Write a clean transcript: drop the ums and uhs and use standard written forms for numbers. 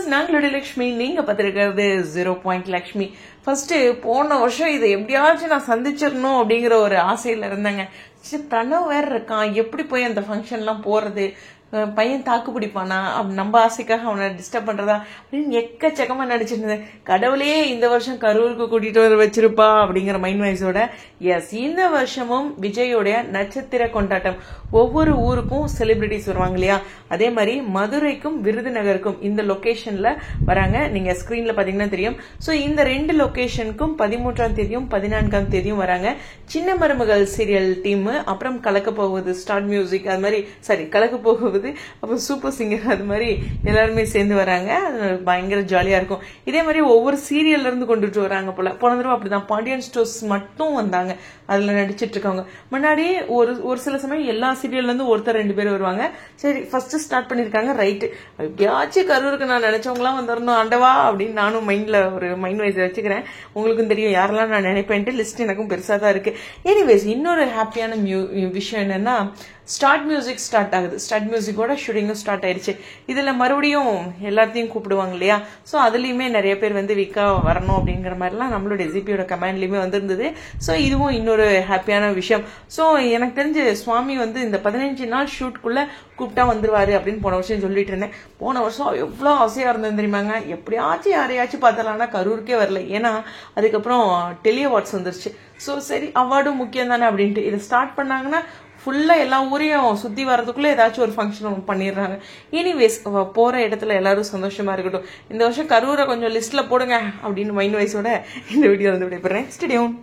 Viewers, நாங்களுடைய Lakshmi, நீங்க பார்த்திருக்கிறது 0 point Lakshmi. First போன வருஷம் இதை எப்படியாச்சும் நான் சந்திச்சிடணும் அப்படிங்கிற ஒரு ஆசையில இருந்தேங்க. பிரணவ் வேற இருக்கான், எப்படி போய் அந்த ஃபங்க்ஷன்லாம் போறது, பையன் தாக்கு பிடிப்பானா, நம்ம ஆசைக்காக அவனை டிஸ்டர்ப் பண்றதா அப்படின்னு எக்கச்சக்கமா நடிச்சிருந்தேன். கடவுளே இந்த வருஷம் கரூருக்கு கூட்டிட்டு வர வச்சிருப்பா அப்படிங்கிற மைண்ட் வைஸோட எஸ், இந்த வருஷமும் விஜயோடைய நட்சத்திர கொண்டாட்டம். ஒவ்வொரு ஊருக்கும் செலிபிரிட்டிஸ் வருவாங்க இல்லையா, அதே மாதிரி மதுரைக்கும் விருதுநகருக்கும் இந்த லொகேஷன்ல வராங்க. நீங்க ஸ்கிரீன்ல பாத்தீங்கன்னா தெரியும். சோ இந்த 2 லொகேஷனுக்கும் 13ஆம் தேதியும் 14ஆம் தேதியும் வராங்க. சின்ன மருமகள் சீரியல் டீம், அப்புறம் கலக்க போகுது ஸ்டார்ட் மியூசிக், அது மாதிரி கலக்க போகுது, அப்புறம் சூப்பர் சிங்கர், அது மாதிரி எல்லாருமே சேர்ந்து வராங்க. அது பயங்கர ஜாலியா இருக்கும். இதே மாதிரி ஒவ்வொரு சீரியல்ல இருந்து கொண்டுட்டு வராங்க போல. போன தடவை அப்படிதான் பாண்டியன் ஸ்டோர்ஸ் மட்டும் வந்தாங்க, அதுல நடிச்சிட்டு இருக்காங்க. முன்னாடி ஒரு சில சமயம் எல்லா சீரியல்ல இருந்து ஒருத்தர் 2 பேர் வருவாங்க. சரி, ஃபர்ஸ்ட் ஸ்டார்ட் பண்ணிருக்காங்க, ரைட், எப்படியாச்சும் கரூருக்கு நான் நினைச்சவங்க எல்லாம் வந்துடணும் ஆண்டவா அப்படின்னு நானும் மைண்ட்ல ஒரு மைண்ட் வைஸ் வச்சுக்கிறேன். உங்களுக்கும் தெரியும் யாரெல்லாம் நான் நினைப்பேன்ட்டு, லிஸ்ட் எனக்கும் பெருசா தான் இருக்கு. எனிவேஸ், இன்னொரு ஹாப்பியான விஷயம் என்னன்னா, ஸ்டார்ட் மியூசிக் ஸ்டார்ட் ஆகுது. ஸ்டார்ட் மியூசிக்கோட ஷூட்டிங்கும் ஸ்டார்ட் ஆயிடுச்சு. இதுல மறுபடியும் எல்லாத்தையும் கூப்பிடுவாங்க இல்லையா, சோ அதுலயுமே நிறைய பேர் வந்து வீக்கா வரணும் அப்படிங்கிற மாதிரிலாம் நம்மளோட எஸ்ஜிபியோட கமெண்ட்லயுமே வந்திருந்தது. சோ இதுவும் இன்னொரு ஹாப்பியான விஷயம். சோ எனக்கு தெரிஞ்சு சுவாமி வந்து இந்த 15 நாள் ஷூட்குள்ள கூப்பிட்டா வந்துருவாரு அப்படின்னு போன வருஷம் சொல்லிட்டு இருந்தேன். போன வருஷம் எவ்வளவு ஆசையா இருந்தது தெரியுமாங்க, எப்படியாச்சும் யாரையாச்சும் பார்த்தலாம்னா கரூருக்கே வரல. ஏன்னா அதுக்கப்புறம் டெலி அவார்ட்ஸ் வந்துருச்சு. சோ சரி, அவார்டும் முக்கியம் தானே அப்படின்ட்டு இதை ஸ்டார்ட் பண்ணாங்கன்னா ஃபுல்லா எல்லா ஊரையும் சுத்தி வர்றதுக்குள்ள ஏதாச்சும் ஒரு ஃபங்க்ஷன் பண்ணிடுறாங்க. எனிவேஸ், போற இடத்துல எல்லாரும் சந்தோஷமா இருக்கட்டும். இந்த வருஷம் கரூரை கொஞ்சம் லிஸ்ட்ல போடுங்க அப்படின்னு மைண்ட் வைஸோட இந்த வீடியோ வந்து விடைபெறேன். Stay tune.